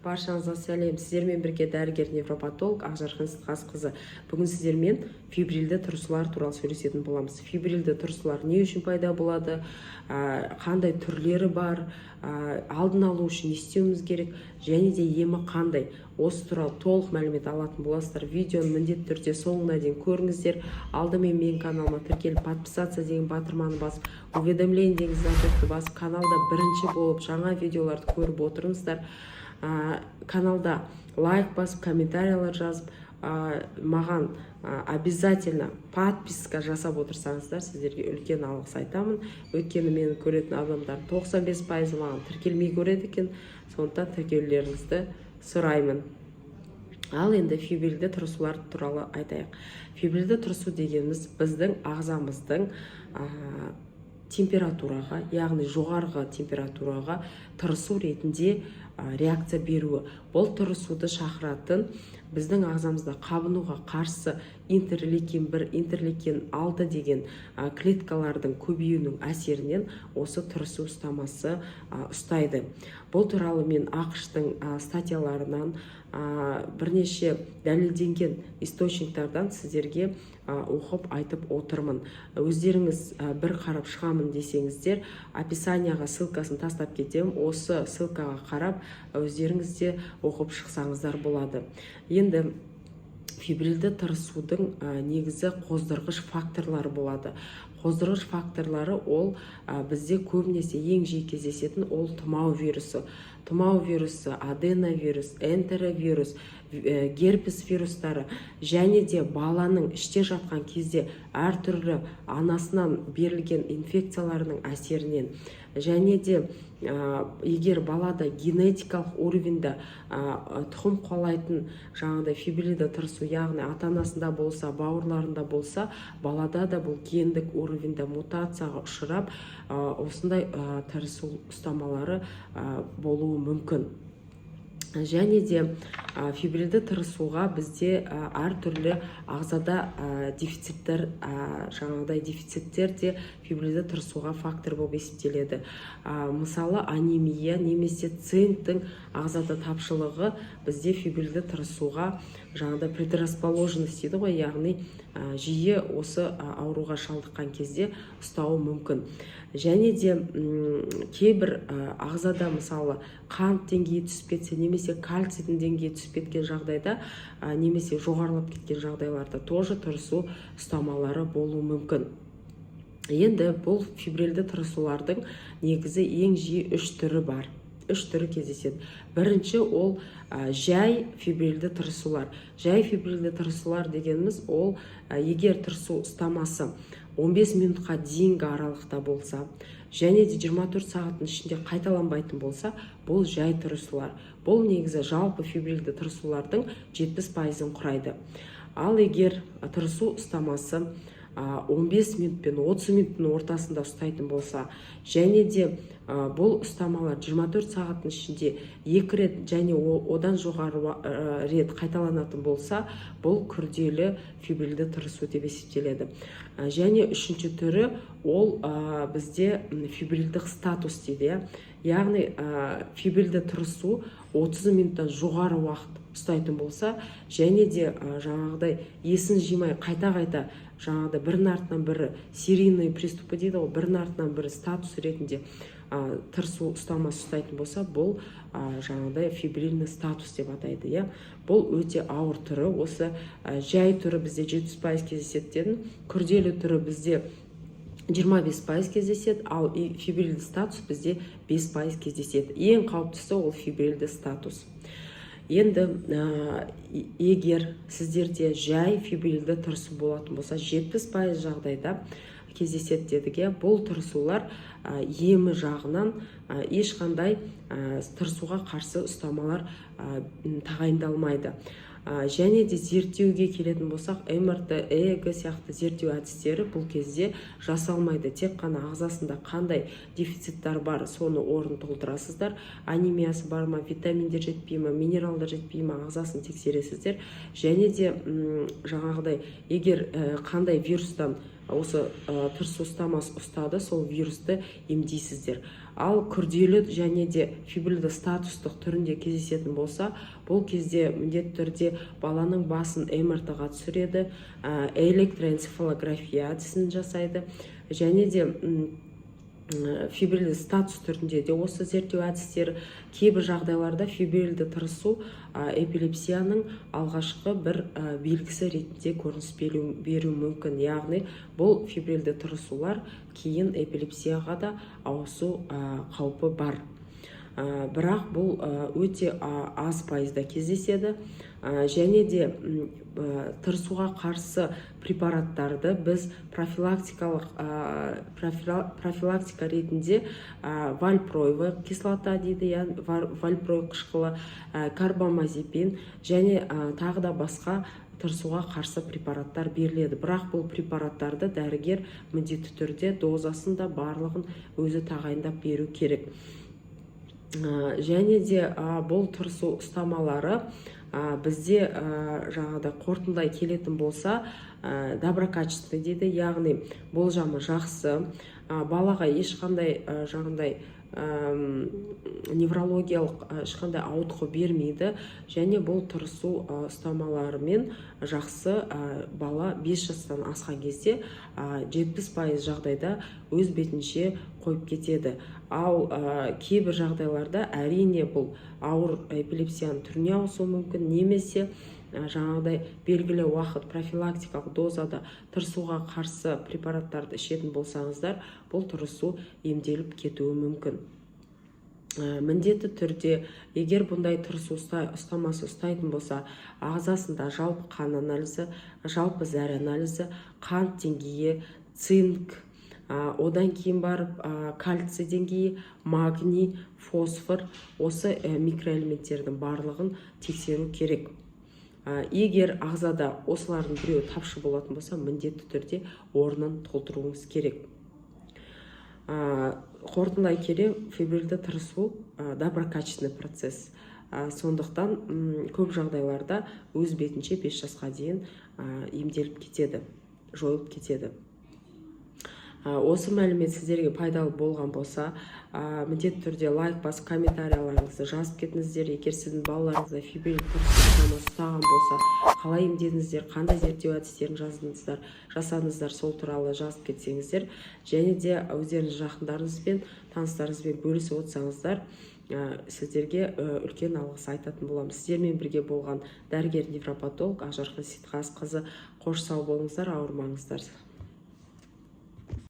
Баршаңызға сәлем. Сіздермен бірге дәрігер невропатолог Ақжарқын Сыдықасқызы. Бүгін сіздермен фибрилді тұрсылар туралы сөйлесетін боламыз. Фибрилді тұрсылар не үшін пайда болады, қандай түрлері бар, алдын алу үшін не істеуіміз керек, және де емі қандай. Осы туралы толық мәлімет алатын боласыздар. Видеоны міндетті түрде соңына дейін көріңіздер. Алдымен менің каналыма тіркеліп, подписаться деген батырманы басып, уведомление деген значокты басып, каналда бірінші болып жаңа видеоларды көріп отырыңыздар. Каналда лайк басып, комментариялар жазып, маған обязательно подписка жасап отырсаңыздар, сіздерге үлкен алғыс айтамын. Өйткені мені көретін адамдар 95% маған тіркелмей көреді екен. Сондықтан тіркеулеріңізді сұраймын. Ал енді фибрилді тұрысулар туралы айтайық. Фибрилді тұрысу дегеніміз біздің ағзамыздың температураға, яғни жоғарғы температураға тұрысу ретінде реакция беруі. Бұл тұрысуды шақыратын біздің ағзамызда қабынуға қарсы интерлейкен 1, интерлейкен 6 деген клеткалардың көбеюінің әсерінен осы тұрысу ұстамасы ұстайды. Бұл туралы мен ақштың статьяларынан бірнеше дәлелденген источниктардан сіздерге оқып айтып отырмын. Өздеріңіз бір қарап шығамын десеңіздер, описанияға ссылкасын тастап кетемін. Осы ссылкаға қарап өздеріңіз де оқып шықсаңыздар болады. Енді фибрилді тұрысудың негізі қоздырғыш факторлары болады. Қоздырғыш факторлары ол бізде көбінесе ең жиі кездесетін ол тұмау вирусы. Тұмау вирусы, аденовирус, энтеровирус, герпес вирустары және де баланың іште жатқан кезде әртүрлі анасынан берілген инфекцияларының әсерінен және де егер балада генетикалық уровеньда тұқым қуалайтын жаңағыдай фибрилді тұрысу, яғни ата-анасында болса, бауырларында болса, балада да бұл гендік уровеньда мутацияға ұшырап, осындай тұрысу ұстамалары болуы мүмкін. Және де фибрилді тұрысуға бізде әртүрлі ағзада дефициттер, жаңағыдай дефициттер де фибрилді тұрысуға фактор болып есептеледі. Мысалы, анемия немесе цинктің ағзада тапшылығы бізде фибрилді тұрысуға жаңағыдай предрасположенность дейді ғой, яғни жиі осы ауруға шалдыққан кезде ұстауы мүмкін. Және де кейбір ағзада мысалы қант деңгейі түсіп кетсе, немесе кальцийдің деңгейі түсіп кеткен жағдайда, немесе жоғарылап кеткен жағдайларда тоже тұрысу ұстамалары болуы мүмкін. Енді бұл фибрилді тұрысулардың негізі ең жиі 3 түрі бар. 3 түрі кездеседі. Бірінші ол жай фибрилді тұрысулар. Жай фибрилді тұрысулар дегеніміз ол егер тұрысу ұстамасы 15 минутқа дейінгі аралықта болса, және де 24 сағаттың ішінде қайталанбайтын болса, бұл жай тұрысулар. Бұл негізі жалпы фибрилді тұрысулардың 70%-ын құрайды. Ал егер тұрысу ұстамасы 15 минут пен 30 минуттың ортасында ұстайтын болса, және де бұл ұстамалар 24 сағаттың ішінде 2 рет және одан жоғары рет қайталанатын болса, бұл күрделі фибрилді тұрысу деп есептеледі. Және үшінші түрі ол бізде фибрилдік статус дейді. Яғни фибрилді тұрысу 30 минуттан жоғары уақыт ұстайтын болса, және де жаңағыдай есін жимай қайта-қайта жаңағыдай бірінің артынан бірі серийный приступы дейді ғой, бірінің артынан бірі статус ретінде тұрысу ұстамасы ұстайтын болса, бұл жаңағыдай фибрильный статус деп атайды. Бұл өте ауыр түрі. Осы жай түрі бізде 70% кездеседі дедім, күрделі түрі бізде 25% кездеседі, ал фибрильді статус бізде 5% кездеседі. Ең қауіптісі ол фибрильді статус. Енді егер сіздерде жай фибрилді тұрысу болатын болса, 70% жағдайда кездеседі дедік. Бұл тұрысулар емі жағынан ешқандай тұрысуға қарсы ұстамалар тағайындалмайды. Және де зерттеуге келетін болсақ, МРТ, ЭЭГ сияқты зерттеу әдістері бұл кезде жасалмайды. Тек қана ағзасында қандай дефициттар бар, соны орын толтырасыздар. Анемиясы бар ма, витаминдер жетпей ма, минералдар жетпей ма, ағзасын тексересіздер. Және де жаңағыдай, егер қандай вирустан осы тұрысу ұстамасы ұстады, сол вирусты емдейсіздер. Ал күрделі және де фибрилді статустық түрінде кездесетін болса, бұл кезде міндетті түрде баланың басын МРТ-ға түсіреді, электроэнцефалография әдісін жасайды, және де фибрилді статус түрінде де осы зерттеу әдістері. Кейбір жағдайларда фибрилді тырысу эпилепсияның алғашқы бір белгісі ретінде көрініс беру мүмкін. Яғни бұл фибрилді тырысулар кейін эпилепсияға да ауысу қаупі бар. Бірақ бұл өте аз пайызда кездеседі, және де тырысуға қарсы препараттарды біз профилактика ретінде вальпроевая кислота дейді, вальпрой қышқылы, карбамазепин және тағы да басқа тырысуға қарсы препараттар беріледі. Бірақ бұл препараттарды дәрігер міндетті түрде дозасында барлығын өзі тағайындап беру керек. Және де бұл тырысу ұстамалары бізде жаңағыдай қорытындылай келетін болса, доброкачественный дейді, яғни болжамы жақсы, балаға ешқандай жаңағыдай неврологиялық ешқандай ауытқу бермейді, және бұл тырысу ұстамаларымен жақсы бала 5 жастан асқан кезде 70% жағдайда өз бетінше қойып кетеді. Ал кейбір жағдайларда әрине бұл ауыр эпилепсияның түріне ауысуы мүмкін, немесе жаңағыдай белгілі уақыт профилактикалық дозада тырысуға қарсы препараттарды ішетін болсаңыздар, бұл тырысу емделіп кетуі мүмкін. Міндетті түрде, егер бұндай тырысу ұстамасы ұстайтын болса, ағзасында жалпы қан анализі, жалпы зәр анализі, қан деңгейі, цинк, одан кейін барып кальций деңгейі, магний, фосфор, осы микроэлементтердің барлығын тексеру керек. Егер ағзада осылардың біреуі тапшы болатын болса, міндетті түрде орнын толтыруыңыз керек. Қорытындылай келе, фибрилді тырысу доброкачественный процесс. Сондықтан көп жағдайларда өз бетінше 5 жасқа дейін емделіп кетеді, жойылып кетеді. Осы мәлімет сіздерге пайдалы болған болса, міндетті түрде лайк басып комментарияларыңызды жазып кетіңіздер. Егер сіздің балаларыңызда фибрилді тырысу ұстаған болса, қалай емдедіңіздер, қандай зерттеу әдістерін жасадыңыздар, сол туралы жазып кетсеңіздер, және де өздеріңіз жақындарыңызбен, таныстарыңызбен бөлісіп отырсаңыздар, сіздерге үлкен алғыс айтатын боламыз. Сіздермен бірге болған дәрігер невропатолог Ақжарқын Сейтқазықызы. Қош сау болыңыздар, ауырмаңыздар.